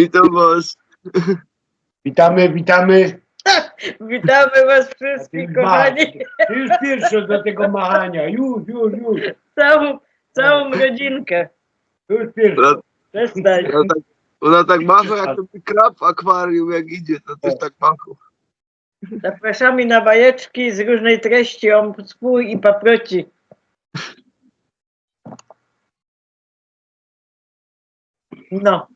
Witam was. Witamy. Witamy was wszystkich, kochani. Ty już pierwszy do tego machania. Już. Całą rodzinkę. Już pierwszy. Przestań. Ona tak macha jak ten krab w akwarium, jak idzie, to też tak macha. Zapraszamy na bajeczki z różnej treści o swój i paproci. No.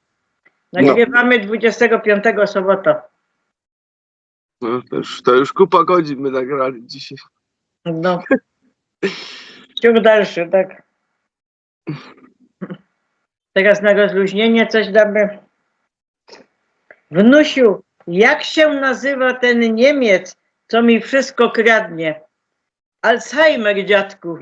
Nagrywamy 25 sobota. No, to już kupa godzin my nagrali dzisiaj. No. Ciąg dalszy, tak. Teraz na rozluźnienie coś damy. Wnusiu, jak się nazywa ten Niemiec, co mi wszystko kradnie? Alzheimer, dziadku.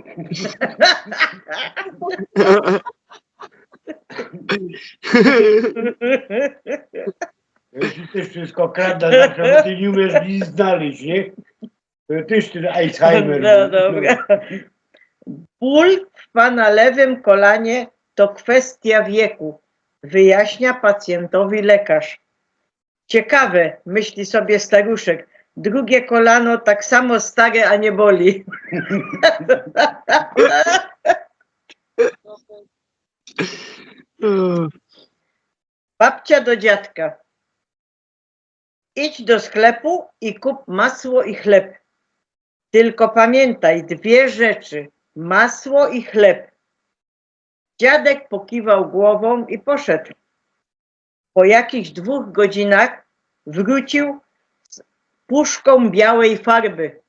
Jeśli też wszystko kradna, zawsze, bo ty nie umiesz nic znaleźć, nie? To też ten Alzheimer. No dobra. Ból w pana lewym kolanie to kwestia wieku, wyjaśnia pacjentowi lekarz. Ciekawe, myśli sobie staruszek. Drugie kolano tak samo stare, a nie boli. Babcia do dziadka. Idź do sklepu i kup masło i chleb. Tylko pamiętaj dwie rzeczy. Masło i chleb. Dziadek pokiwał głową i poszedł. Po jakichś 2 godzinach wrócił z puszką białej farby.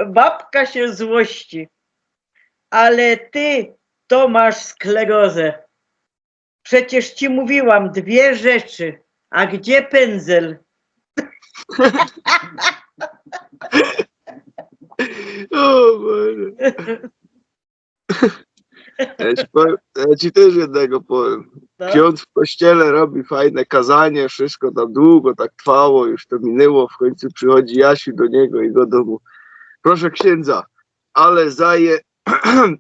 Babka się złości. Ale ty to masz sklerozę. Przecież ci mówiłam 2 rzeczy. A gdzie pędzel? O Boże. Ja ci też jednego powiem. No. Ksiądz w kościele robi fajne kazanie, wszystko tam długo tak trwało, już to minęło, w końcu przychodzi Jasiu do niego i do domu. Proszę księdza, ale zaje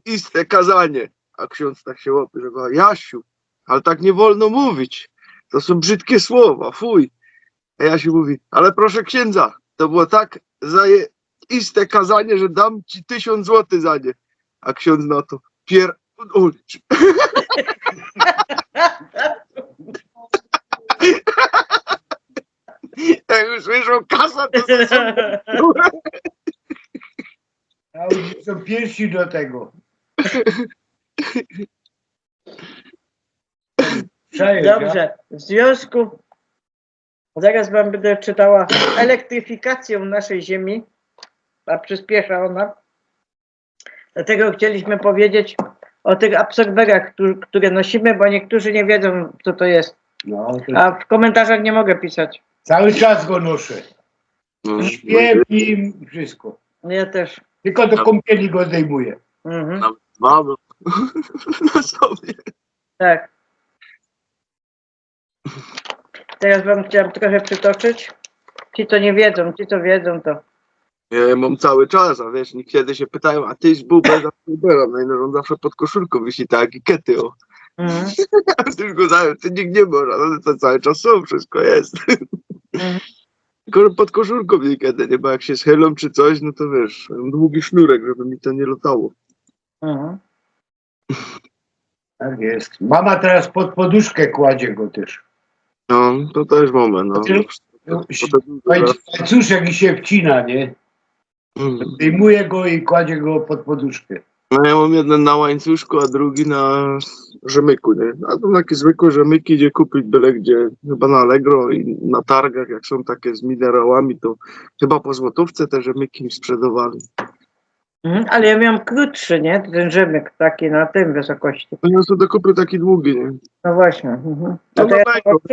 iste kazanie. A ksiądz tak się łapie, że mówi, Jasiu, ale tak nie wolno mówić. To są brzydkie słowa, fuj. A Jasiu mówi, ale proszę księdza, to było tak zajeiste kazanie, że dam ci 1000 złotych za nie. A ksiądz na to, pierdolić. Jak już wyszło kasa, to A oni są pierwsi do tego. Dobrze, w związku, zaraz wam będę czytała elektryfikacją naszej Ziemi, a przyspiesza ona. Dlatego chcieliśmy powiedzieć o tych absorberach, które nosimy, bo niektórzy nie wiedzą, co to jest. No, to A w komentarzach nie mogę pisać. cały czas go noszę. No, Śpię i wszystko. Ja też. Tylko do kąpieli go zdejmuję. Mhm. mamy na sobie. Tak. Teraz wam chciałam trochę przytoczyć. Ci, co nie wiedzą, ci, co wiedzą, to... Ja mam cały czas, a wiesz, kiedy się pytają, a tyś był bez absorbera, no i no, on zawsze pod koszulką wisi tak i kety, o. Mhm. A ty go zajął, ty nikt nie może, ale to cały czas są, wszystko jest. Mhm. Tylko pod koszulką niekiedy, nie, bo jak się schylą czy coś, no to wiesz, mam długi sznurek, żeby mi to nie latało. Mhm. Tak jest. Mama teraz pod poduszkę kładzie go też. No, to też moment, no. Łańcuszek i się wcina, nie? Mm. Zdejmuje go i kładzie go pod poduszkę. No ja mam jeden na łańcuszku, a drugi na rzemyku, nie? A to takie zwykłe rzemyki, gdzie kupić byle gdzie, chyba na Allegro i na targach, jak są takie z minerałami, to chyba po złotówce te rzemyki mi sprzedawali. Mhm. Ale ja miałam krótszy, nie? Ten rzemyk taki na tym wysokości. No ja sobie kupię taki długi, nie? No właśnie. Mhm. No To ja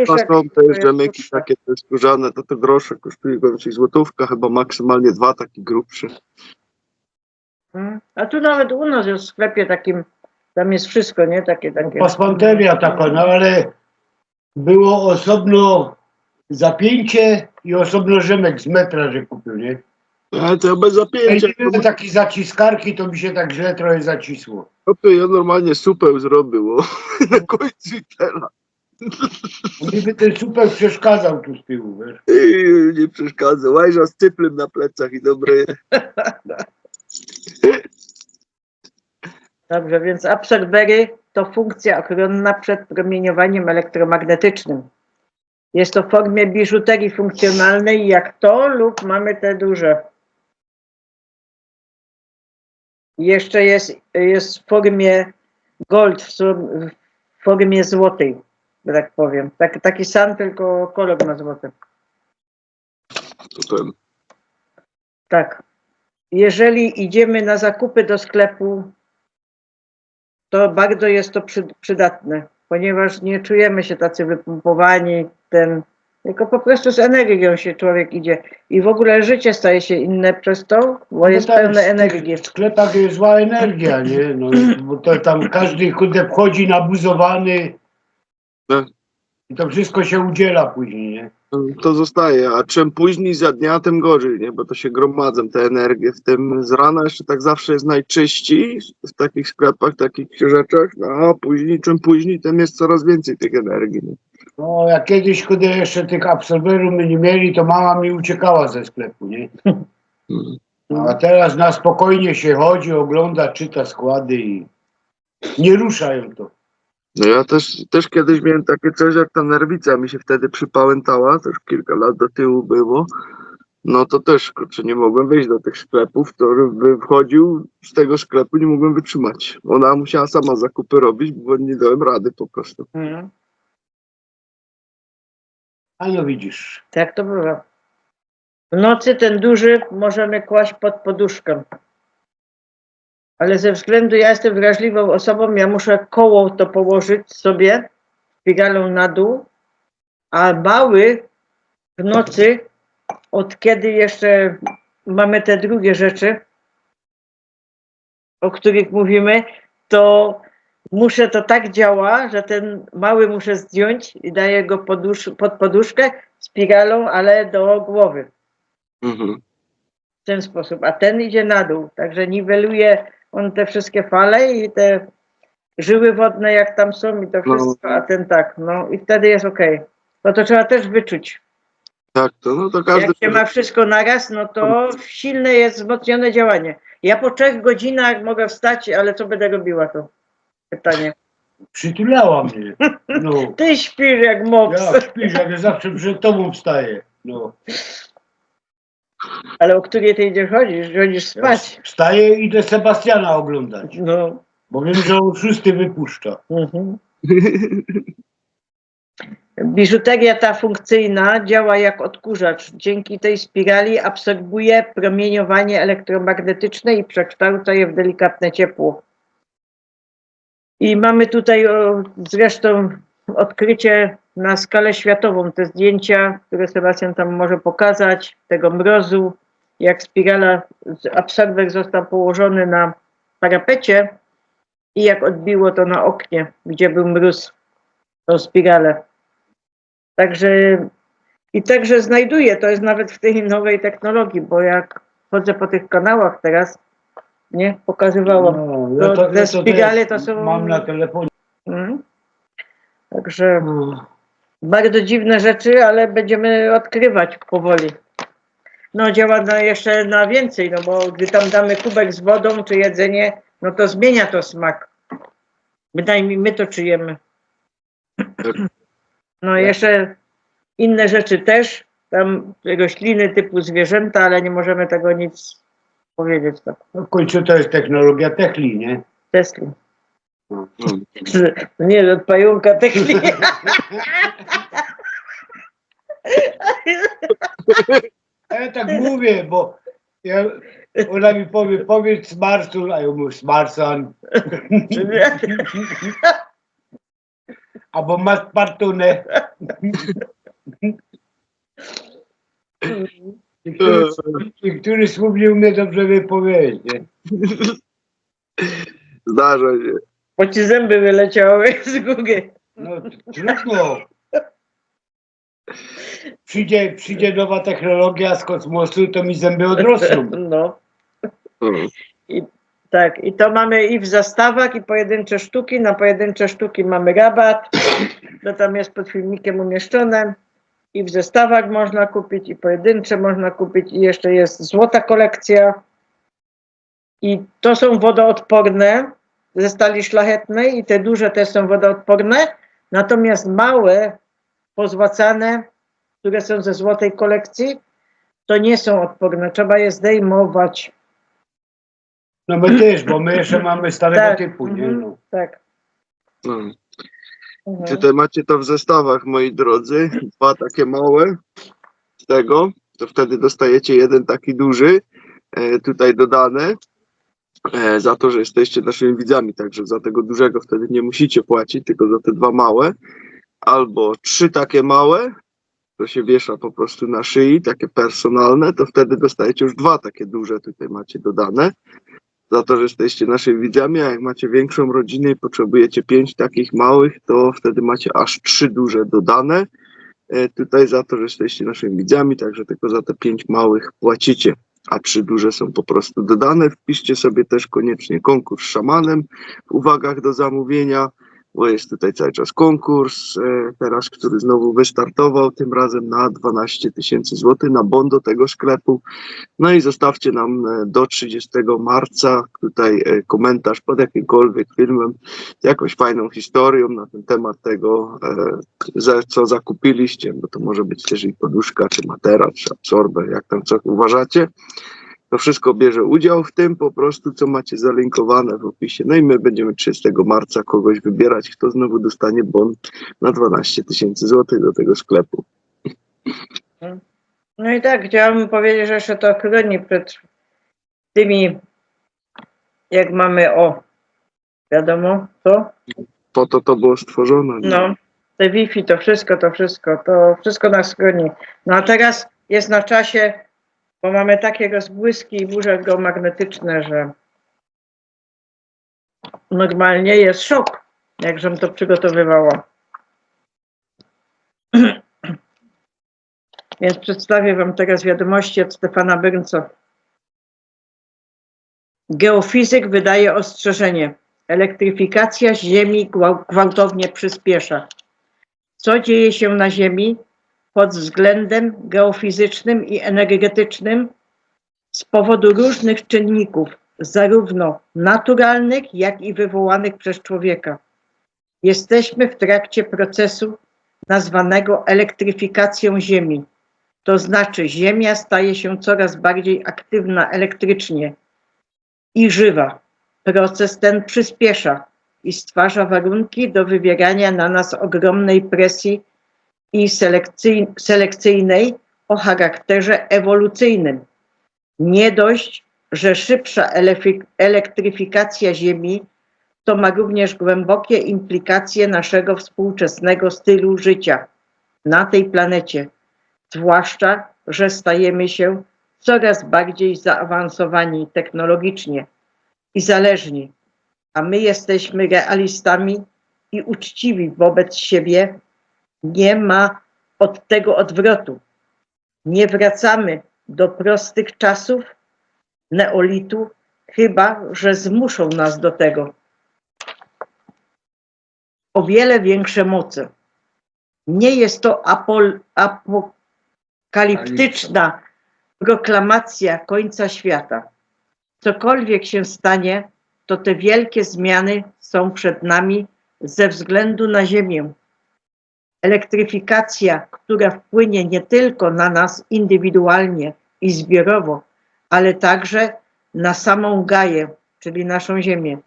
to są te jest rzemyki krótsze. takie te skórzane, to grosze kosztuje go złotówka, chyba maksymalnie 2, taki grubszy. Mhm. A tu nawet u nas jest w sklepie takim, tam jest wszystko, nie? Takie. Pasmanteria taka, no ale było osobno zapięcie i osobno rzemek z metra, że kupił, nie? Ale to bez zapięcia. Ja takie zaciskarki, to mi się tak źle trochę zacisło. Ja normalnie supę zrobił. Na końcu i teraz. Gdyby ten super przeszkadzał tu z tyłu, wiesz. Nie przeszkadza. Łajża z cyplem na plecach i dobre. Dobrze, więc absorbery to funkcja ochronna przed promieniowaniem elektromagnetycznym. Jest to w formie biżuterii funkcjonalnej jak to lub mamy te duże. Jeszcze jest w formie gold, w formie złotej, że tak powiem. Taki sam, tylko kolor ma złoty. Super. Tak. Jeżeli idziemy na zakupy do sklepu, to bardzo jest to przydatne, ponieważ nie czujemy się tacy wypompowani, tylko po prostu z energią się człowiek idzie. I w ogóle życie staje się inne przez to, bo jest tam pełne energii. W sklepach jest zła energia, nie? No, bo to tam każdy kurde wchodzi nabuzowany Tak. i to wszystko się udziela później, nie? To zostaje, a czym później za dnia, tym gorzej, nie? Bo to się gromadzą te energie w tym z rana, jeszcze tak zawsze jest najczyściej w takich sklepach, takich rzeczach, no, a później, czym później, tym jest coraz więcej tych energii. Nie? No, jak kiedyś, kiedy jeszcze tych absorberów my nie mieli, to mama mi uciekała ze sklepu, nie? No, a teraz na spokojnie się chodzi, ogląda, czyta składy i nie ruszają to. No ja też kiedyś miałem takie coś, jak ta nerwica mi się wtedy przypałętała, to już kilka lat do tyłu było. No to też, kurczę, nie mogłem wejść do tych sklepów, to by wchodził z tego sklepu, nie mogłem wytrzymać. Ona musiała sama zakupy robić, bo nie dałem rady po prostu. Mhm. A no widzisz. Tak to bywa. W nocy ten duży możemy kłaść pod poduszkę. Ale ze względu, ja jestem wrażliwą osobą, ja muszę koło to położyć sobie, spiralą na dół, a mały w nocy, od kiedy jeszcze mamy te drugie rzeczy, o których mówimy, to muszę, to tak działa, że ten mały muszę zdjąć i daję go pod poduszkę spiralą, ale do głowy. Mhm. W ten sposób, a ten idzie na dół, także niweluje on te wszystkie fale i te żyły wodne jak tam są i to wszystko, a ten tak, no i wtedy jest okej. No to trzeba też wyczuć. Tak, no to każdy... Jak się ma wszystko naraz, no to silne jest wzmocnione działanie. Ja po 3 godzinach mogę wstać, ale co będę robiła to? Pytanie. Przytulała mnie. No. Ty śpisz jak mops. Ja śpisz, jak ja zawsze przed tobą wstaję. No. Ale o której ty idziesz chodzisz? Chodzisz spać. Wstaję i idę Sebastiana oglądać. No. Bo wiem, że on 6 wypuszcza. Mhm. Biżuteria ta funkcyjna działa jak odkurzacz. Dzięki tej spirali absorbuje promieniowanie elektromagnetyczne i przekształca je w delikatne ciepło. I mamy tutaj zresztą odkrycie na skalę światową. Te zdjęcia, które Sebastian tam może pokazać, tego mrozu, jak spirala, absorber został położony na parapecie i jak odbiło to na oknie, gdzie był mróz, tą spiralę. Także znajduję, to jest nawet w tej nowej technologii, bo jak chodzę po tych kanałach teraz, nie, pokazywałam. No, te spirale to są... Mam na telefonie. Także bardzo dziwne rzeczy, ale będziemy odkrywać powoli. No działa jeszcze na więcej, no bo gdy tam damy kubek z wodą czy jedzenie, no to zmienia to smak. Bynajmniej my to czujemy. No jeszcze inne rzeczy też, tam rośliny typu zwierzęta, ale nie możemy tego nic powiedzieć. Tak. No, w końcu to jest technologia Techli, nie? Tesla. Nie, od pająka Techli. Ja tak mówię, bo ona mi powie, powiedz Smarsun, a ja mówię Smarsan. Albo Maspartune. Niektóry słów nie umie dobrze wypowiedzieć. Nie? Zdarza się. Bo ci zęby wyleciały z góry. No trudno. przyjdzie nowa technologia z kosmosu, to mi zęby odrosną. No. Mm. Tak, i to mamy i w zastawach, i pojedyncze sztuki. Na pojedyncze sztuki mamy rabat. To tam jest pod filmikiem umieszczone. I w zestawach można kupić, i pojedyncze można kupić, i jeszcze jest złota kolekcja. I to są wodoodporne ze stali szlachetnej, i te duże też są wodoodporne. Natomiast małe, pozłacane, które są ze złotej kolekcji, to nie są odporne. Trzeba je zdejmować. No my też, bo my jeszcze mamy starego typu, nie? No. Tak. Mm. Mhm. Tutaj macie to w zestawach, moi drodzy. Dwa takie małe z tego. To wtedy dostajecie jeden taki duży tutaj dodany. Za to, że jesteście naszymi widzami, także za tego dużego wtedy nie musicie płacić, tylko za te dwa małe. Albo trzy takie małe, to się wiesza po prostu na szyi, takie personalne, to wtedy dostajecie już dwa takie duże, tutaj macie dodane. Za to, że jesteście naszymi widzami, a jak macie większą rodzinę i potrzebujecie 5 takich małych, to wtedy macie aż 3 duże dodane. Tutaj za to, że jesteście naszymi widzami, także tylko za te 5 małych płacicie, a 3 duże są po prostu dodane. Wpiszcie sobie też koniecznie konkurs z szamanem w uwagach do zamówienia, bo jest tutaj cały czas konkurs, teraz, który znowu wystartował, tym razem na 12 000 złotych na bon do tego sklepu. No i zostawcie nam do 30 marca tutaj komentarz pod jakimkolwiek filmem z jakąś fajną historią na ten temat tego, co zakupiliście, bo to może być też i poduszka, czy materac, czy absorber, jak tam co uważacie. To wszystko bierze udział w tym po prostu, co macie zalinkowane w opisie. No i my będziemy 30 marca kogoś wybierać, kto znowu dostanie bon na 12 000 złotych do tego sklepu. No i tak, chciałabym powiedzieć, że jeszcze to chroni przed tymi, jak mamy, wiadomo, co? Po to było stworzone. Nie? No, te Wi-Fi, to wszystko nas chroni. No a teraz jest na czasie, bo mamy takie rozbłyski i burze geomagnetyczne, że normalnie jest szok, jakżem to przygotowywała. Więc przedstawię wam teraz wiadomości od Stefana Brnco. Geofizyk wydaje ostrzeżenie. Elektryfikacja Ziemi gwałtownie przyspiesza. Co dzieje się na Ziemi pod względem geofizycznym i energetycznym z powodu różnych czynników, zarówno naturalnych, jak i wywołanych przez człowieka? Jesteśmy w trakcie procesu nazwanego elektryfikacją Ziemi. To znaczy, Ziemia staje się coraz bardziej aktywna elektrycznie i żywa. Proces ten przyspiesza i stwarza warunki do wywierania na nas ogromnej presji i selekcyjnej o charakterze ewolucyjnym. Nie dość, że szybsza elektryfikacja Ziemi to ma również głębokie implikacje naszego współczesnego stylu życia na tej planecie. Zwłaszcza, że stajemy się coraz bardziej zaawansowani technologicznie i zależni, a my jesteśmy realistami i uczciwi wobec siebie. Nie ma od tego odwrotu. Nie wracamy do prostych czasów neolitu, chyba że zmuszą nas do tego. O wiele większe moce. Nie jest to apokaliptyczna proklamacja końca świata. Cokolwiek się stanie, to te wielkie zmiany są przed nami ze względu na Ziemię. Elektryfikacja, która wpłynie nie tylko na nas indywidualnie i zbiorowo, ale także na samą Gaję, czyli naszą Ziemię.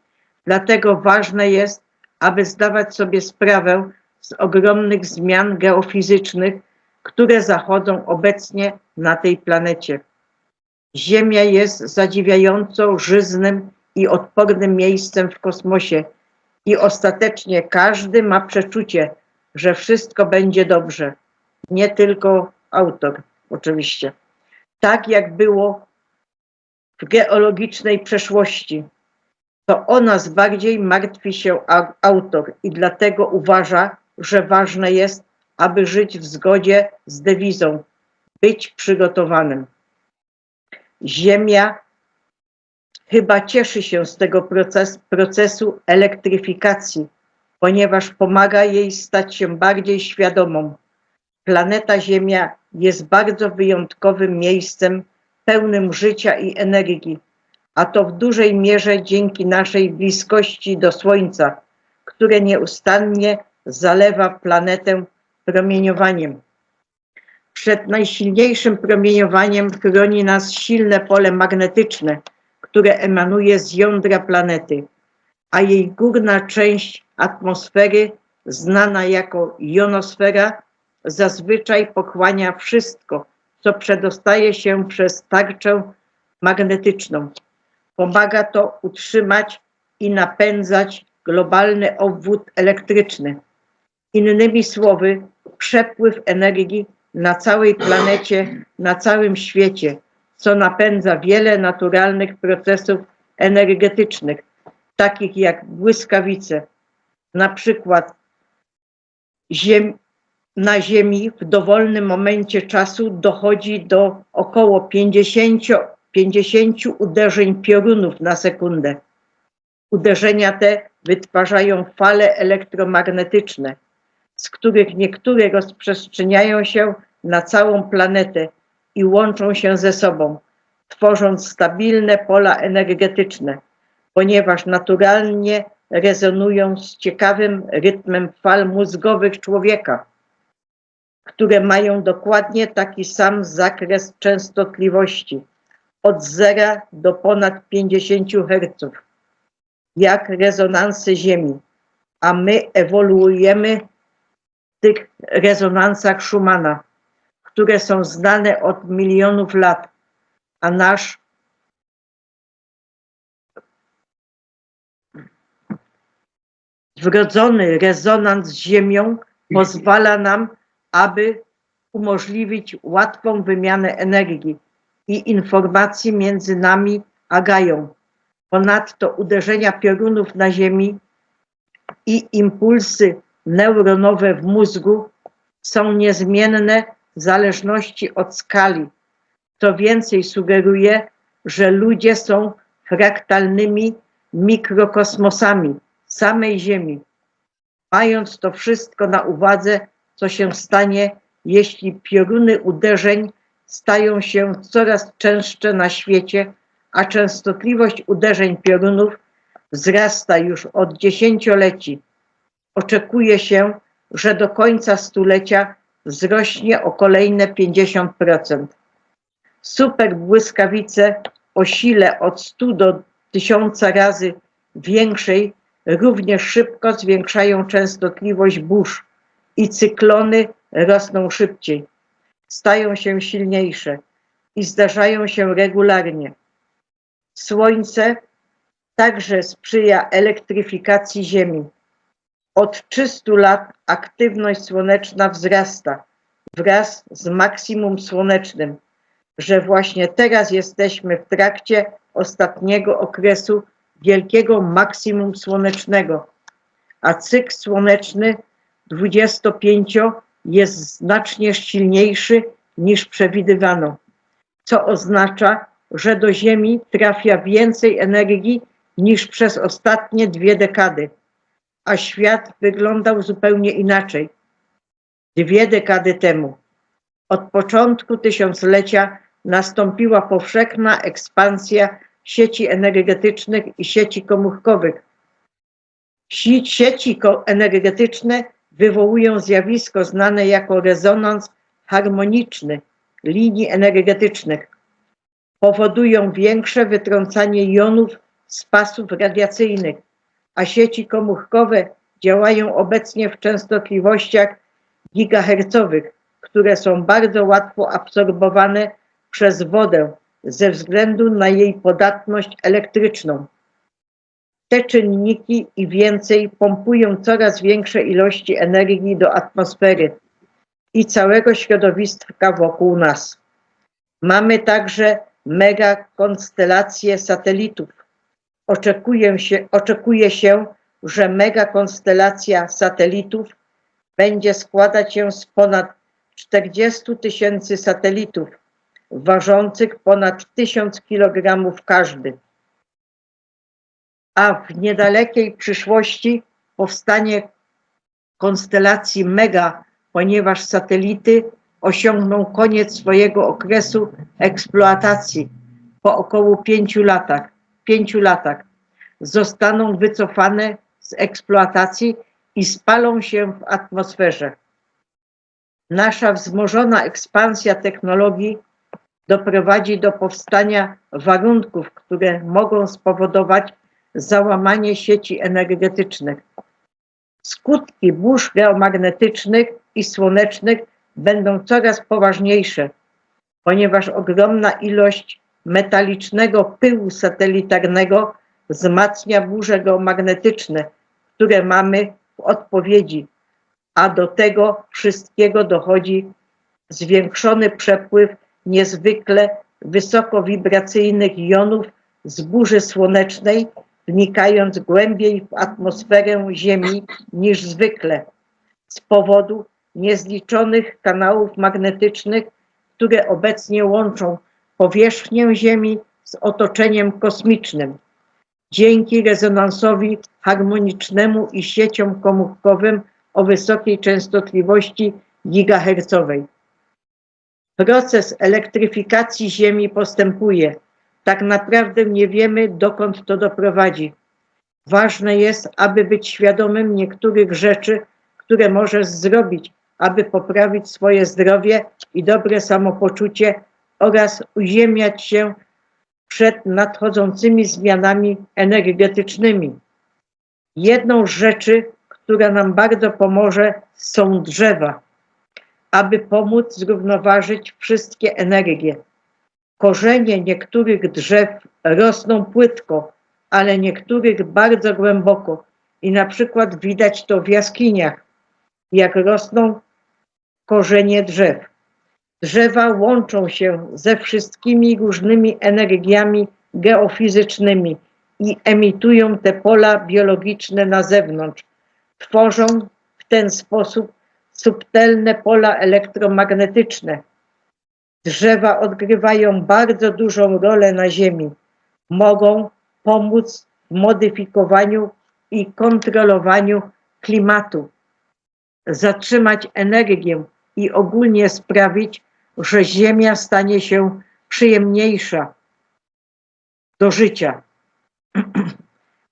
Dlatego ważne jest, aby zdawać sobie sprawę z ogromnych zmian geofizycznych, które zachodzą obecnie na tej planecie. Ziemia jest zadziwiająco żyznym i odpornym miejscem w kosmosie i ostatecznie każdy ma przeczucie, że wszystko będzie dobrze. Nie tylko autor, oczywiście. Tak jak było w geologicznej przeszłości, to o nas bardziej martwi się autor i dlatego uważa, że ważne jest, aby żyć w zgodzie z dewizą być przygotowanym. Ziemia chyba cieszy się z tego procesu elektryfikacji, ponieważ pomaga jej stać się bardziej świadomą. Planeta Ziemia jest bardzo wyjątkowym miejscem, pełnym życia i energii, a to w dużej mierze dzięki naszej bliskości do Słońca, które nieustannie zalewa planetę promieniowaniem. Przed najsilniejszym promieniowaniem chroni nas silne pole magnetyczne, które emanuje z jądra planety, a jej górna część atmosfery, znana jako jonosfera, zazwyczaj pochłania wszystko, co przedostaje się przez tarczę magnetyczną. Pomaga to utrzymać i napędzać globalny obwód elektryczny. Innymi słowy, przepływ energii na całej planecie, na całym świecie, co napędza wiele naturalnych procesów energetycznych, takich jak błyskawice. Na przykład na Ziemi w dowolnym momencie czasu dochodzi do około 50 uderzeń piorunów na sekundę. Uderzenia te wytwarzają fale elektromagnetyczne, z których niektóre rozprzestrzeniają się na całą planetę i łączą się ze sobą, tworząc stabilne pola energetyczne, ponieważ naturalnie rezonują z ciekawym rytmem fal mózgowych człowieka, które mają dokładnie taki sam zakres częstotliwości, od 0 do ponad 50 Hz, jak rezonansy Ziemi, a my ewoluujemy w tych rezonansach Schumana, które są znane od milionów lat, a nasz wrodzony rezonans z Ziemią pozwala nam, aby umożliwić łatwą wymianę energii i informacji między nami a Gają. Ponadto uderzenia piorunów na Ziemi i impulsy neuronowe w mózgu są niezmienne w zależności od skali. Co więcej, sugeruje, że ludzie są fraktalnymi mikrokosmosami samej Ziemi. Mając to wszystko na uwadze, co się stanie, jeśli pioruny uderzeń stają się coraz częstsze na świecie, a częstotliwość uderzeń piorunów wzrasta już od dziesięcioleci. Oczekuje się, że do końca stulecia wzrośnie o kolejne 50%. Superbłyskawice o sile od 100 do 1000 razy większej również szybko zwiększają częstotliwość burz i cyklony rosną szybciej, stają się silniejsze i zdarzają się regularnie. Słońce także sprzyja elektryfikacji Ziemi. Od 300 lat aktywność słoneczna wzrasta wraz z maksimum słonecznym, że właśnie teraz jesteśmy w trakcie ostatniego okresu wielkiego maksimum słonecznego, a cykl słoneczny 25 jest znacznie silniejszy niż przewidywano, co oznacza, że do Ziemi trafia więcej energii niż przez ostatnie 2 dekady, a świat wyglądał zupełnie inaczej. 2 dekady temu, od początku tysiąclecia, nastąpiła powszechna ekspansja sieci energetycznych i sieci komórkowych. Sieci energetyczne wywołują zjawisko znane jako rezonans harmoniczny linii energetycznych. Powodują większe wytrącanie jonów z pasów radiacyjnych, a sieci komórkowe działają obecnie w częstotliwościach gigahercowych, które są bardzo łatwo absorbowane przez wodę ze względu na jej podatność elektryczną. Te czynniki i więcej pompują coraz większe ilości energii do atmosfery i całego środowiska wokół nas. Mamy także megakonstelacje satelitów. Oczekuje się, że megakonstelacje satelitów będzie składać się z ponad 40 000 satelitów, ważących ponad 1000 kg każdy. A w niedalekiej przyszłości powstanie konstelacji Mega, ponieważ satelity osiągną koniec swojego okresu eksploatacji po około 5 latach. Zostaną wycofane z eksploatacji i spalą się w atmosferze. Nasza wzmożona ekspansja technologii doprowadzi do powstania warunków, które mogą spowodować załamanie sieci energetycznych. Skutki burz geomagnetycznych i słonecznych będą coraz poważniejsze, ponieważ ogromna ilość metalicznego pyłu satelitarnego wzmacnia burze geomagnetyczne, które mamy w odpowiedzi, a do tego wszystkiego dochodzi zwiększony przepływ niezwykle wysokowibracyjnych jonów z burzy słonecznej, wnikając głębiej w atmosferę Ziemi niż zwykle, z powodu niezliczonych kanałów magnetycznych, które obecnie łączą powierzchnię Ziemi z otoczeniem kosmicznym. Dzięki rezonansowi harmonicznemu i sieciom komórkowym o wysokiej częstotliwości gigahercowej. Proces elektryfikacji Ziemi postępuje. Tak naprawdę nie wiemy, dokąd to doprowadzi. Ważne jest, aby być świadomym niektórych rzeczy, które możesz zrobić, aby poprawić swoje zdrowie i dobre samopoczucie oraz uziemiać się przed nadchodzącymi zmianami energetycznymi. Jedną z rzeczy, która nam bardzo pomoże, są drzewa, aby pomóc zrównoważyć wszystkie energie. Korzenie niektórych drzew rosną płytko, ale niektórych bardzo głęboko i na przykład widać to w jaskiniach, jak rosną korzenie drzew. Drzewa łączą się ze wszystkimi różnymi energiami geofizycznymi i emitują te pola biologiczne na zewnątrz. Tworzą w ten sposób subtelne pola elektromagnetyczne. Drzewa odgrywają bardzo dużą rolę na Ziemi. Mogą pomóc w modyfikowaniu i kontrolowaniu klimatu, zatrzymać energię i ogólnie sprawić, że Ziemia stanie się przyjemniejsza do życia.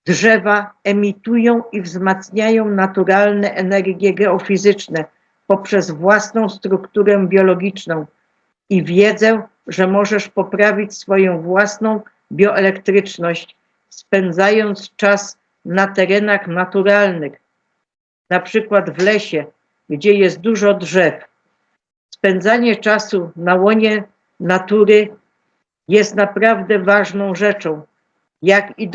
Drzewa emitują i wzmacniają naturalne energie geofizyczne poprzez własną strukturę biologiczną i wiedzę, że możesz poprawić swoją własną bioelektryczność, spędzając czas na terenach naturalnych, na przykład w lesie, gdzie jest dużo drzew. Spędzanie czasu na łonie natury jest naprawdę ważną rzeczą, jak i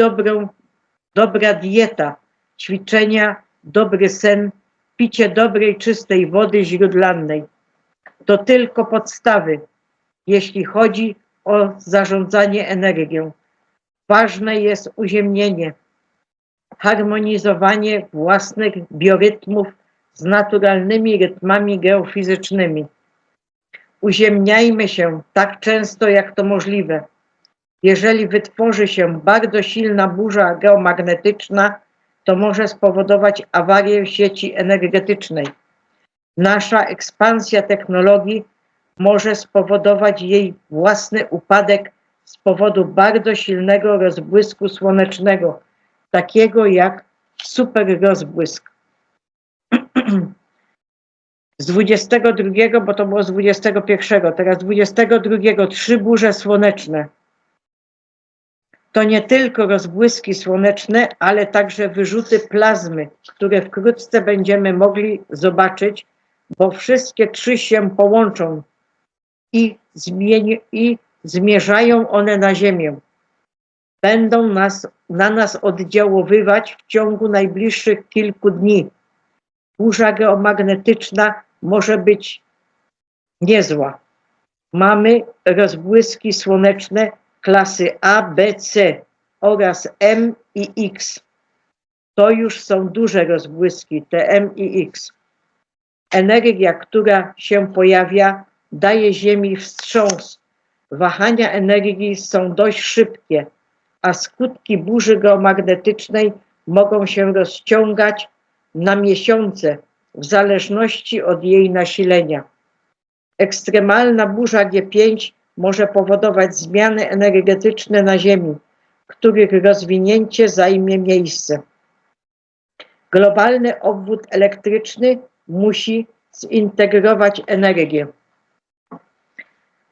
dobra dieta, ćwiczenia, dobry sen, picie dobrej, czystej wody źródlanej. To tylko podstawy, jeśli chodzi o zarządzanie energią. Ważne jest uziemnienie, harmonizowanie własnych biorytmów z naturalnymi rytmami geofizycznymi. Uziemniajmy się tak często, jak to możliwe. Jeżeli wytworzy się bardzo silna burza geomagnetyczna, to może spowodować awarię sieci energetycznej. Nasza ekspansja technologii może spowodować jej własny upadek z powodu bardzo silnego rozbłysku słonecznego, takiego jak superrozbłysk. Z 22, bo to było z 21, teraz 22, 3 burze słoneczne. To nie tylko rozbłyski słoneczne, ale także wyrzuty plazmy, które wkrótce będziemy mogli zobaczyć, bo wszystkie 3 się połączą i zmierzają one na Ziemię. Będą na nas oddziaływać w ciągu najbliższych kilku dni. Burza geomagnetyczna może być niezła. Mamy rozbłyski słoneczne klasy A, B, C oraz M i X. To już są duże rozbłyski, te M i X. Energia, która się pojawia, daje Ziemi wstrząs. Wahania energii są dość szybkie, a skutki burzy geomagnetycznej mogą się rozciągać na miesiące w zależności od jej nasilenia. Ekstremalna burza G5 może powodować zmiany energetyczne na Ziemi, których rozwinięcie zajmie miejsce. Globalny obwód elektryczny musi zintegrować energię.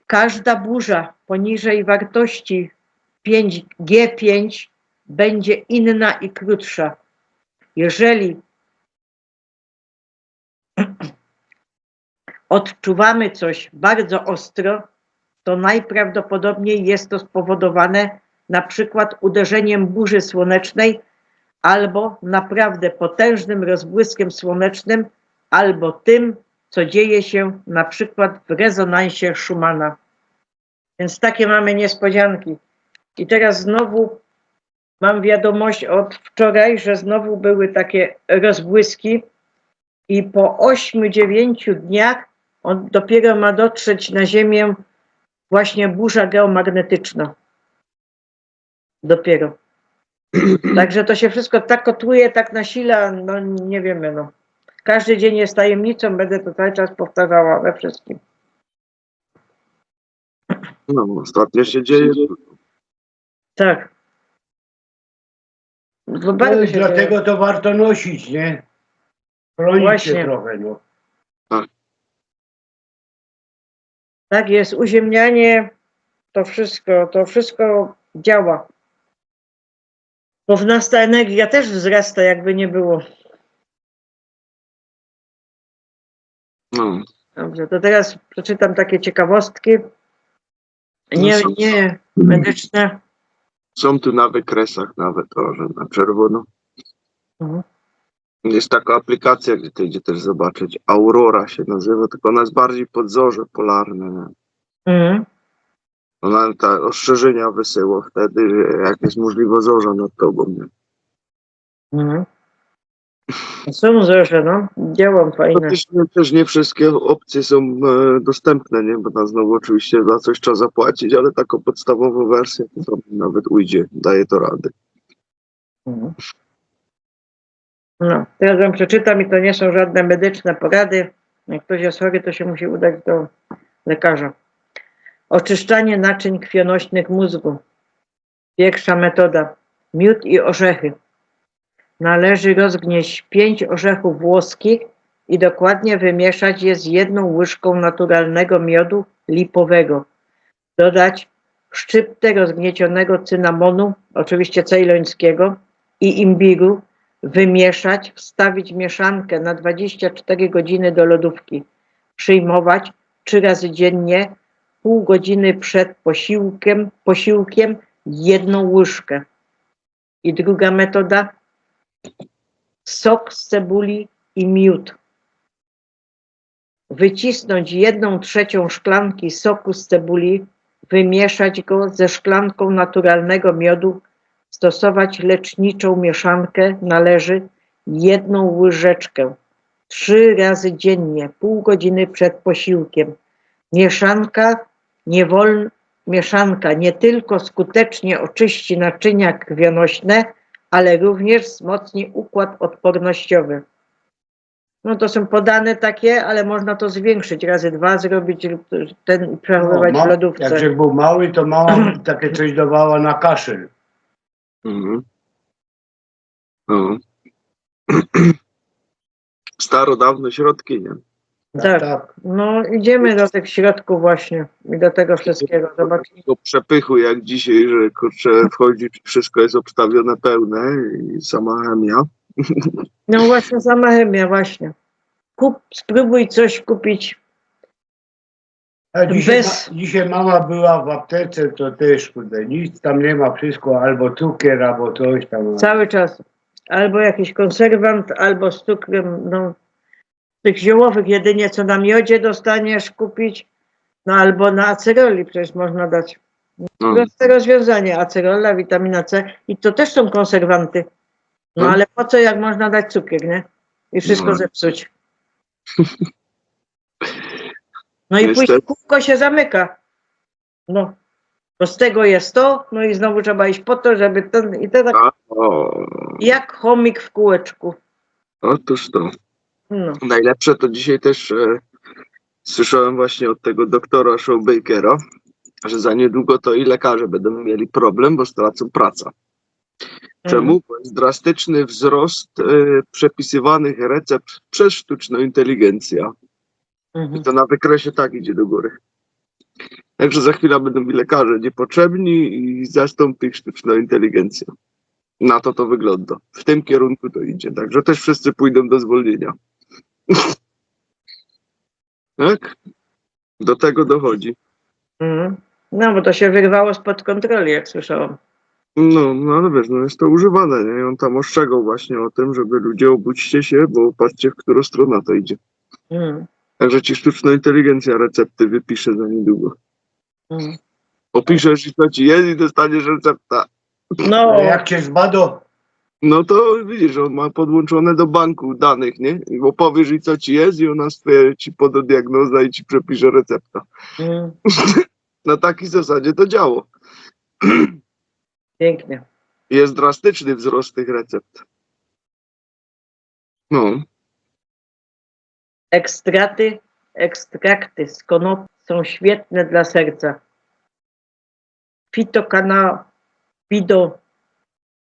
Każda burza poniżej wartości G5 będzie inna i krótsza. Jeżeli odczuwamy coś bardzo ostro, to najprawdopodobniej jest to spowodowane na przykład uderzeniem burzy słonecznej albo naprawdę potężnym rozbłyskiem słonecznym, albo tym, co dzieje się na przykład w rezonansie Schumana. Więc takie mamy niespodzianki. I teraz znowu mam wiadomość od wczoraj, że znowu były takie rozbłyski i po 8-9 dniach on dopiero ma dotrzeć na Ziemię właśnie burza geomagnetyczna. Dopiero. Także to się wszystko tak kotłuje, tak nasila, no nie wiemy, no. Każdy dzień jest tajemnicą, będę to cały czas powtarzała we wszystkim. No, ostatnio się dzieje. Tak. Bo bardzo się Dlatego to warto nosić, nie? Chronić Właśnie. się trochę, no. Tak jest, uziemnianie, to wszystko działa. Bo w nas ta energia też wzrasta, jakby nie było. No. Dobrze, to teraz przeczytam takie ciekawostki. Nie medyczne. Są tu na wykresach nawet to, że na czerwono. Mhm. Jest taka aplikacja, gdzie to idzie też zobaczyć. Aurora się nazywa, tylko ona jest bardziej pod zorze polarne. Nie? Mhm. Ona te ostrzeżenia wysyła wtedy, jak jest możliwa zorza nad tobą. Nie? Mhm. Są zorze, no. Działam fajne. Też nie wszystkie opcje są dostępne, nie? Bo tam znowu oczywiście za coś trzeba zapłacić, ale taką podstawową wersję to nawet ujdzie, daje to rady. Mhm. No, teraz wam przeczytam i to nie są żadne medyczne porady. Jak ktoś jest chory, to się musi udać do lekarza. Oczyszczanie naczyń krwionośnych mózgu. Pierwsza metoda. Miód i orzechy. Należy rozgnieść 5 orzechów włoskich i dokładnie wymieszać je z 1 łyżką naturalnego miodu lipowego. Dodać szczyptę rozgniecionego cynamonu, oczywiście cejlońskiego, i imbiru. Wymieszać, wstawić mieszankę na 24 godziny do lodówki. Przyjmować 3 razy dziennie, pół godziny przed posiłkiem 1 łyżkę. I druga metoda. Sok z cebuli i miód. Wycisnąć 1/3 szklanki soku z cebuli, wymieszać go ze szklanką naturalnego miodu, stosować leczniczą mieszankę, należy 1 łyżeczkę 3 razy dziennie, pół godziny przed posiłkiem. Mieszanka nie tylko skutecznie oczyści naczynia krwionośne, ale również wzmocni układ odpornościowy. No to są podane takie, ale można to zwiększyć, razy 2 zrobić lub ten przechowywać w lodówce. Jak był mały, to mama takie coś dawała na kaszel. Mhm. No. Starodawne środki, nie? Tak. No idziemy do tych środków właśnie i do tego wszystkiego. Zobaczmy. Do przepychu jak dzisiaj, że kurczę wchodzi, wszystko jest obstawione pełne i sama chemia. No właśnie, sama chemia, właśnie. Spróbuj coś kupić. A dzisiaj, Bez- dzisiaj mama była w aptece, to też kurde, nic tam nie ma, wszystko albo cukier, albo coś tam. Cały czas. Albo jakiś konserwant, albo z cukrem, no. Tych ziołowych jedynie co na miodzie dostaniesz kupić, no albo na aceroli przecież można dać. No. Proste rozwiązanie, acerola, witamina C i to też są konserwanty. No No. ale po co jak można dać cukier, nie? I wszystko No. zepsuć. No i Niestety. później kółko się zamyka. No. Bo z tego jest to, no i znowu trzeba iść po to, żeby ten i to tak O, jak chomik w kółeczku. otóż to. No. Najlepsze to dzisiaj też słyszałem właśnie od tego doktora Showbakera, że za niedługo to i lekarze będą mieli problem, bo stracą pracę. Czemu? Bo jest drastyczny wzrost przepisywanych recept przez sztuczną inteligencję. I to na wykresie tak idzie do góry. Także za chwilę będą mi lekarze niepotrzebni i zastąpi ich sztuczną inteligencją. Na to wygląda. W tym kierunku to idzie. Także też wszyscy pójdą do zwolnienia. Tak? Do tego dochodzi. No, bo to się wyrwało spod kontroli, jak słyszałam. No ale wiesz, no jest to używane, nie? I on tam ostrzegał właśnie o tym, żeby ludzie obudźcie się, bo patrzcie, w którą stronę to idzie. Także ci sztuczna inteligencja recepty wypisze za niedługo. Opiszesz i co ci jest i dostaniesz recepta. No, A jak cię zbado, No to widzisz, on ma podłączone do banku danych, nie? I opowiesz i co ci jest i ona stwierdzi ci poda diagnozę i ci przepisze recepta. Na takiej zasadzie to działo. pięknie. Jest drastyczny wzrost tych recept. No. Ekstrakty z konopi są świetne dla serca.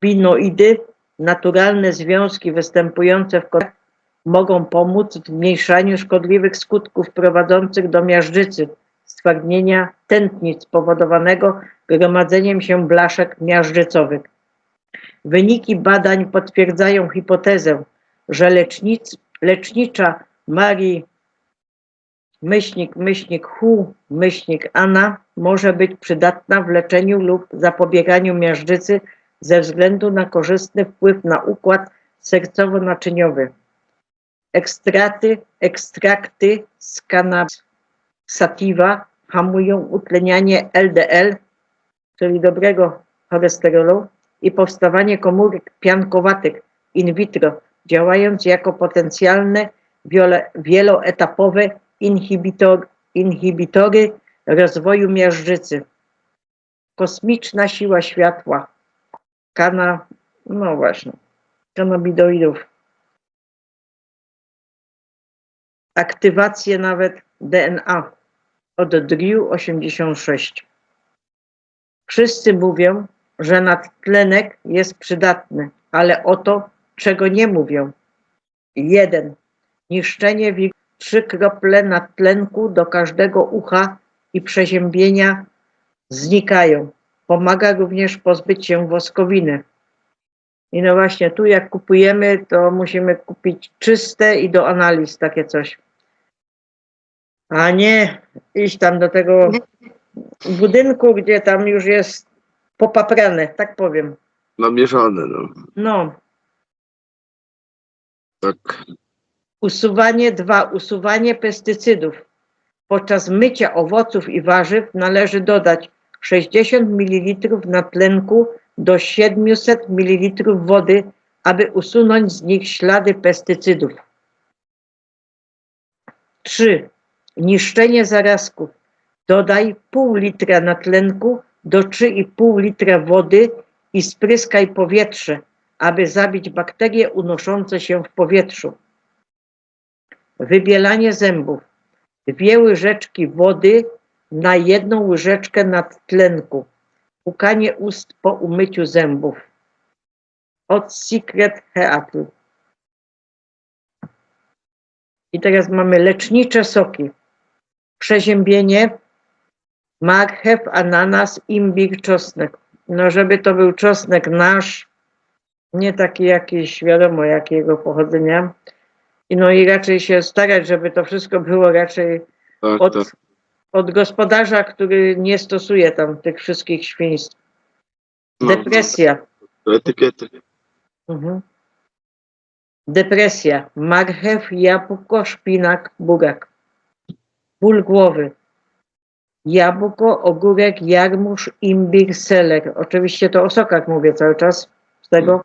Fitokannabinoidy, naturalne związki występujące w konopach mogą pomóc w zmniejszaniu szkodliwych skutków prowadzących do miażdżycy, stwardnienia tętnic spowodowanego gromadzeniem się blaszek miażdżycowych. Wyniki badań potwierdzają hipotezę, że lecznicza Marii Anna może być przydatna w leczeniu lub zapobieganiu miażdżycy ze względu na korzystny wpływ na układ sercowo-naczyniowy. Ekstrakty z cannabis sativa hamują utlenianie LDL, czyli dobrego cholesterolu, i powstawanie komórek piankowatych in vitro, działając jako potencjalne wieloetapowe inhibitory rozwoju miażdżycy. Kosmiczna siła światła kanabinoidów. Aktywację nawet DNA od Drew 86. Wszyscy mówią, że nadtlenek jest przydatny, ale o to, czego nie mówią. 1. Niszczenie 3 krople nadtlenku do każdego ucha i przeziębienia znikają. Pomaga również pozbyć się woskowiny. I no właśnie, tu jak kupujemy, to musimy kupić czyste i do analiz takie coś. A nie iść tam do tego budynku, gdzie tam już jest popaprane, tak powiem. Namieszane, no. No. Tak. Usuwanie pestycydów. Podczas mycia owoców i warzyw należy dodać 60 ml nadtlenku do 700 ml wody, aby usunąć z nich ślady pestycydów. 3. Niszczenie zarazków. Dodaj pół litra nadtlenku do 3,5 litra wody i spryskaj powietrze, aby zabić bakterie unoszące się w powietrzu. Wybielanie zębów. 2 łyżeczki wody na 1 łyżeczkę nadtlenku. Płukanie ust po umyciu zębów. Od Secret Health. I teraz mamy lecznicze soki. Przeziębienie, marchew, ananas, imbir, czosnek. No żeby to był czosnek nasz, nie taki jakiś, wiadomo jakiego pochodzenia. No i raczej się starać, żeby to wszystko było raczej Tak, tak. od gospodarza, który nie stosuje tam tych wszystkich świństw. Depresja. Etykiety. Depresja. Marchew, jabłko, szpinak, burak. Ból głowy. Jabłko, ogórek, jarmuż, imbir, seler. Oczywiście to o sokach mówię cały czas z tego.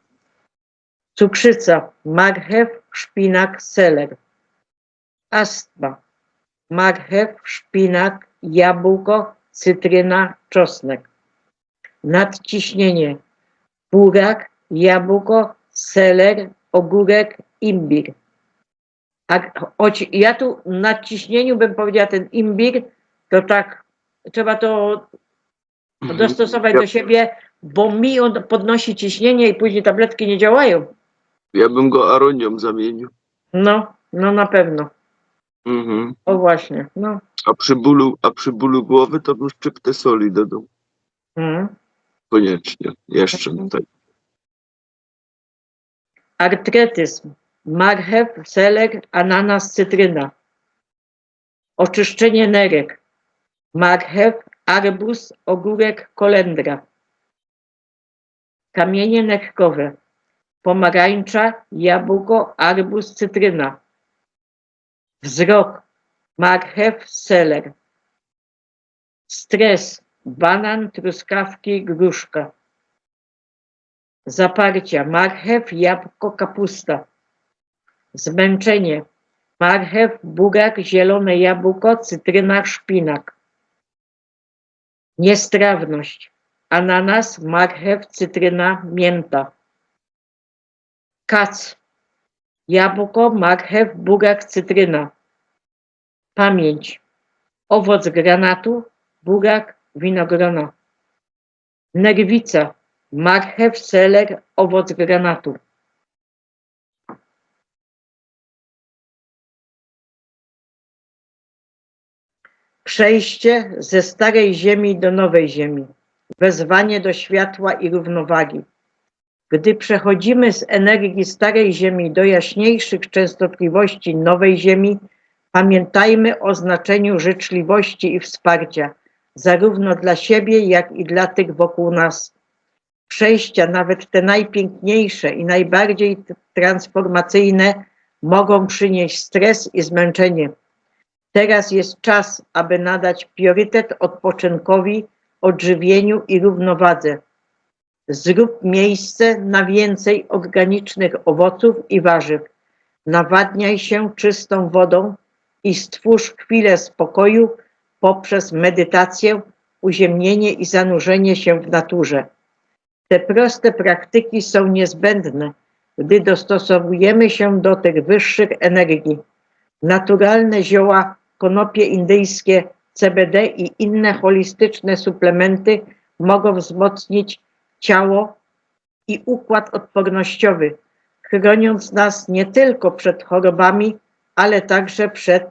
Cukrzyca. Marchew, szpinak, seler. astma, marchew, szpinak, jabłko, cytryna, czosnek. Nadciśnienie, burak, jabłko, seler, ogórek, imbir. Ja tu w nadciśnieniu bym powiedziała ten imbir, to tak trzeba to dostosować do siebie, bo mi on podnosi ciśnienie i później tabletki nie działają. Ja bym go aronią zamienił. No na pewno. Mhm. O właśnie, no. A przy bólu głowy to bym szczyptę soli dodał. Mm. Koniecznie. Jeszcze tutaj. Artretyzm, marchew, seler, ananas, cytryna. Oczyszczenie nerek, marchew, arbuz, ogórek, kolendra. Kamienie nerkowe, pomarańcza, jabłko, arbuz, cytryna. Wzrok, marchew, seler. Stres, banan, truskawki, gruszka. Zaparcia, marchew, jabłko, kapusta. Zmęczenie, marchew, burak, zielone jabłko, cytryna, szpinak. Niestrawność, ananas, marchew, cytryna, mięta. Kac, jabłko, marchew, burak, cytryna. Pamięć, owoc granatu, burak, winogrona. Nerwica, marchew, seler, owoc granatu. Przejście ze starej ziemi do nowej ziemi. Wezwanie do światła i równowagi. Gdy przechodzimy z energii starej ziemi do jaśniejszych częstotliwości nowej ziemi, pamiętajmy o znaczeniu życzliwości i wsparcia, zarówno dla siebie, jak i dla tych wokół nas. Przejścia, nawet te najpiękniejsze i najbardziej transformacyjne, mogą przynieść stres i zmęczenie. Teraz jest czas, aby nadać priorytet odpoczynkowi, odżywieniu i równowadze. Zrób miejsce na więcej organicznych owoców i warzyw. Nawadniaj się czystą wodą i stwórz chwilę spokoju poprzez medytację, uziemnienie i zanurzenie się w naturze. Te proste praktyki są niezbędne, gdy dostosowujemy się do tych wyższych energii. Naturalne zioła, konopie indyjskie, CBD i inne holistyczne suplementy mogą wzmocnić ciało i układ odpornościowy, chroniąc nas nie tylko przed chorobami, ale także przed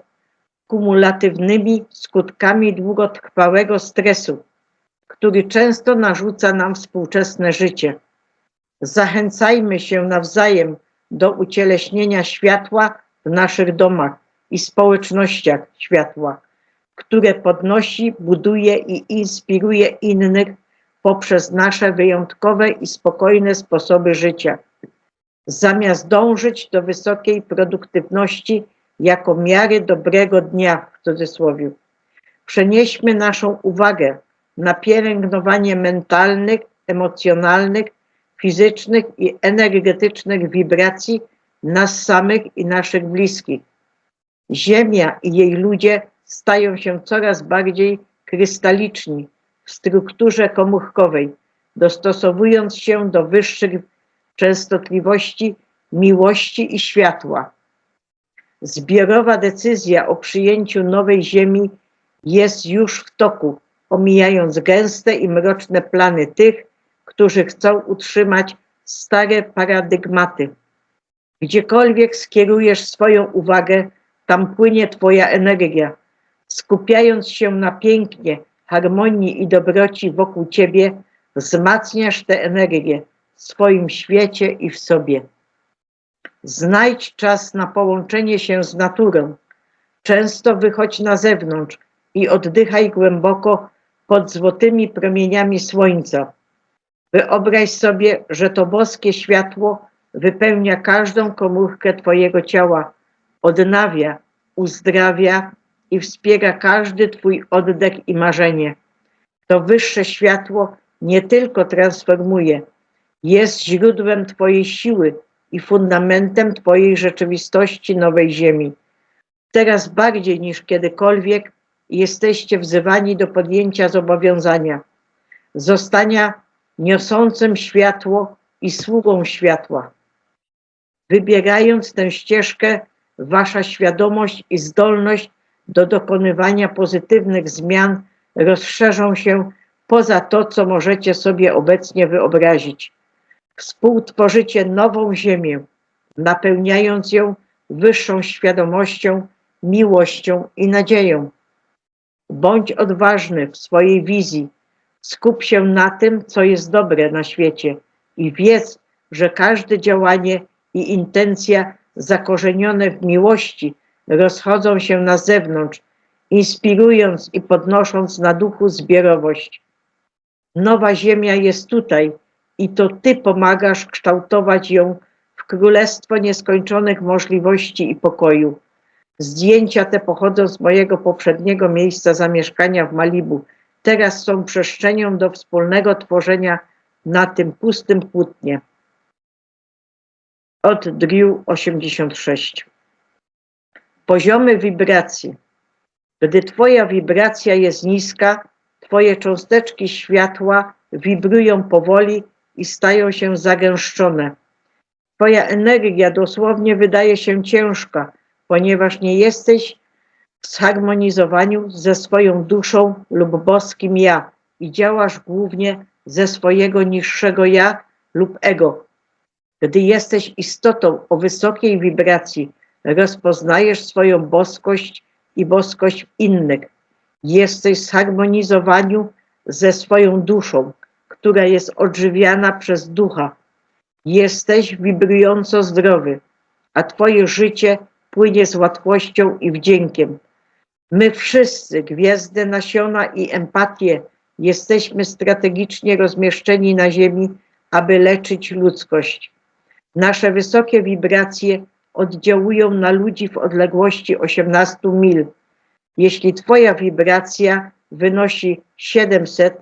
kumulatywnymi skutkami długotrwałego stresu, który często narzuca nam współczesne życie. Zachęcajmy się nawzajem do ucieleśnienia światła w naszych domach i społecznościach światła, które podnosi, buduje i inspiruje innych poprzez nasze wyjątkowe i spokojne sposoby życia. Zamiast dążyć do wysokiej produktywności jako miary dobrego dnia, w cudzysłowie, przenieśmy naszą uwagę na pielęgnowanie mentalnych, emocjonalnych, fizycznych i energetycznych wibracji nas samych i naszych bliskich. Ziemia i jej ludzie stają się coraz bardziej krystaliczni w strukturze komórkowej, dostosowując się do wyższych częstotliwości miłości i światła. Zbiorowa decyzja o przyjęciu nowej Ziemi jest już w toku, omijając gęste i mroczne plany tych, którzy chcą utrzymać stare paradygmaty. Gdziekolwiek skierujesz swoją uwagę, tam płynie Twoja energia. Skupiając się na pięknie, harmonii i dobroci wokół Ciebie, wzmacniasz tę energię w swoim świecie i w sobie. Znajdź czas na połączenie się z naturą. Często wychodź na zewnątrz i oddychaj głęboko pod złotymi promieniami słońca. Wyobraź sobie, że to boskie światło wypełnia każdą komórkę Twojego ciała, odnawia, uzdrawia i wspiera każdy Twój oddech i marzenie. To wyższe światło nie tylko transformuje, jest źródłem Twojej siły i fundamentem Twojej rzeczywistości nowej Ziemi. Teraz bardziej niż kiedykolwiek jesteście wzywani do podjęcia zobowiązania, zostania niosącym światło i sługą światła. Wybierając tę ścieżkę, wasza świadomość i zdolność do dokonywania pozytywnych zmian rozszerzą się poza to, co możecie sobie obecnie wyobrazić. Współtworzycie nową ziemię, napełniając ją wyższą świadomością, miłością i nadzieją. Bądź odważny w swojej wizji, skup się na tym, co jest dobre na świecie i wiedz, że każde działanie i intencja zakorzenione w miłości rozchodzą się na zewnątrz, inspirując i podnosząc na duchu zbiorowość. Nowa ziemia jest tutaj i to ty pomagasz kształtować ją w królestwo nieskończonych możliwości i pokoju. Zdjęcia te pochodzą z mojego poprzedniego miejsca zamieszkania w Malibu. Teraz są przestrzenią do wspólnego tworzenia na tym pustym płótnie. Od Drew 86. Poziomy wibracji. Gdy twoja wibracja jest niska, twoje cząsteczki światła wibrują powoli i stają się zagęszczone. Twoja energia dosłownie wydaje się ciężka, ponieważ nie jesteś w zharmonizowaniu ze swoją duszą lub boskim ja i działasz głównie ze swojego niższego ja lub ego. Gdy jesteś istotą o wysokiej wibracji, rozpoznajesz swoją boskość i boskość innych. Jesteś w zharmonizowaniu ze swoją duszą, która jest odżywiana przez ducha. Jesteś wibrująco zdrowy, a twoje życie płynie z łatwością i wdziękiem. My wszyscy, gwiazdy, nasiona i empatie, jesteśmy strategicznie rozmieszczeni na ziemi, aby leczyć ludzkość. Nasze wysokie wibracje oddziałują na ludzi w odległości 18 mil. Jeśli twoja wibracja wynosi 700,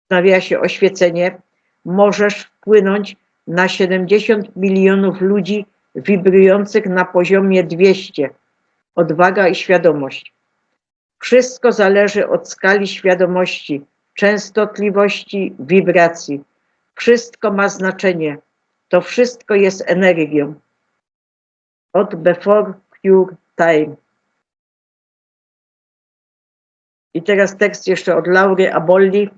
w nawiasie oświecenie, możesz wpłynąć na 70 milionów ludzi wibrujących na poziomie 200. Odwaga i świadomość. Wszystko zależy od skali świadomości, częstotliwości, wibracji. Wszystko ma znaczenie. To wszystko jest energią. Od Before Pure Time. I teraz tekst jeszcze od Laury Abolli.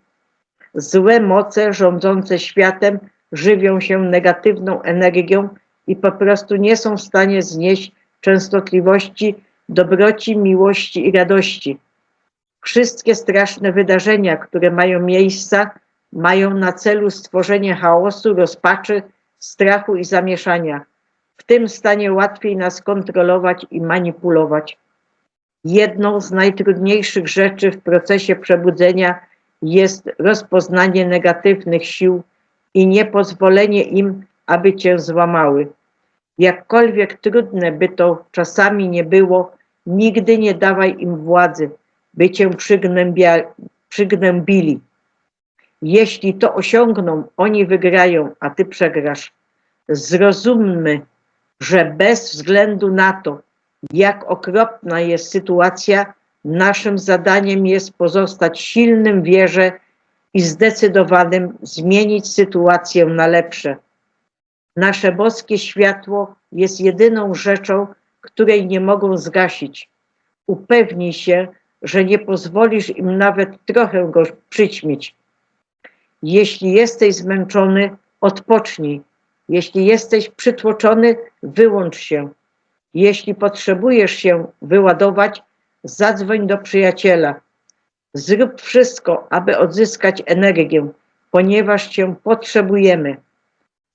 Złe moce rządzące światem żywią się negatywną energią i po prostu nie są w stanie znieść częstotliwości dobroci, miłości i radości. Wszystkie straszne wydarzenia, które mają miejsca, mają na celu stworzenie chaosu, rozpaczy, strachu i zamieszania. W tym stanie łatwiej nas kontrolować i manipulować. Jedną z najtrudniejszych rzeczy w procesie przebudzenia jest rozpoznanie negatywnych sił i niepozwolenie im, aby cię złamały. Jakkolwiek trudne by to czasami nie było, nigdy nie dawaj im władzy, by cię przygnębili. Jeśli to osiągną, oni wygrają, a ty przegrasz. Zrozummy, że bez względu na to, jak okropna jest sytuacja, naszym zadaniem jest pozostać silnym w wierze i zdecydowanym zmienić sytuację na lepsze. Nasze boskie światło jest jedyną rzeczą, której nie mogą zgasić. Upewnij się, że nie pozwolisz im nawet trochę go przyćmić. Jeśli jesteś zmęczony, odpocznij. Jeśli jesteś przytłoczony, wyłącz się. Jeśli potrzebujesz się wyładować, zadzwoń do przyjaciela. Zrób wszystko, aby odzyskać energię, ponieważ cię potrzebujemy.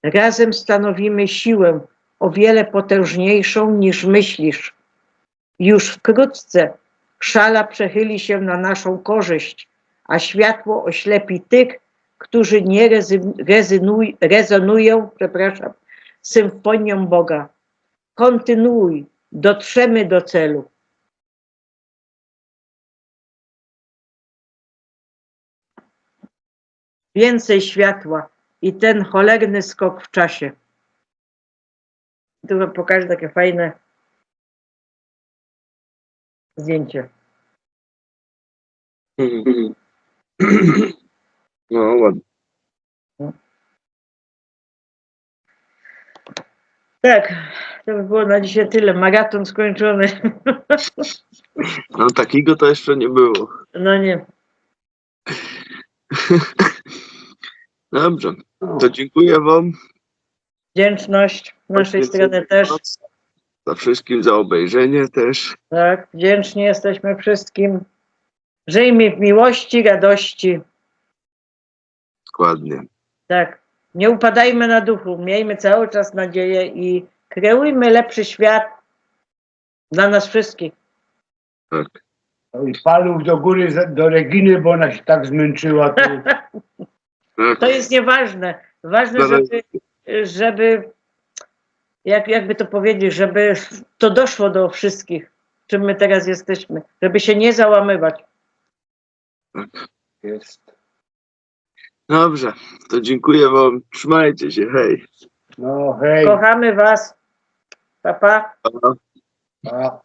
Razem stanowimy siłę o wiele potężniejszą niż myślisz. Już wkrótce szala przechyli się na naszą korzyść, a światło oślepi tych, którzy nie rezonują symfonią Boga. Kontynuuj, dotrzemy do celu. Więcej światła i ten cholerny skok w czasie. Tu wam pokażę takie fajne zdjęcie. No ładnie. Tak, to by było na dzisiaj tyle. Maraton skończony. No takiego to jeszcze nie było. No nie. Dobrze, to dziękuję wam. Wdzięczność z naszej strony też. Za wszystkim za obejrzenie też. Tak, wdzięczni jesteśmy wszystkim. Żyjmy w miłości, radości. Dokładnie. Tak. Nie upadajmy na duchu. Miejmy cały czas nadzieję i kreujmy lepszy świat dla nas wszystkich. Tak. No i paluch do góry do Reginy, bo ona się tak zmęczyła. To... To jest nieważne. Ważne, żeby jakby to powiedzieć, żeby to doszło do wszystkich, czym my teraz jesteśmy. Żeby się nie załamywać. Jest. Dobrze, to dziękuję wam. Trzymajcie się, hej. No hej. Kochamy was. Pa, pa. Pa. Pa.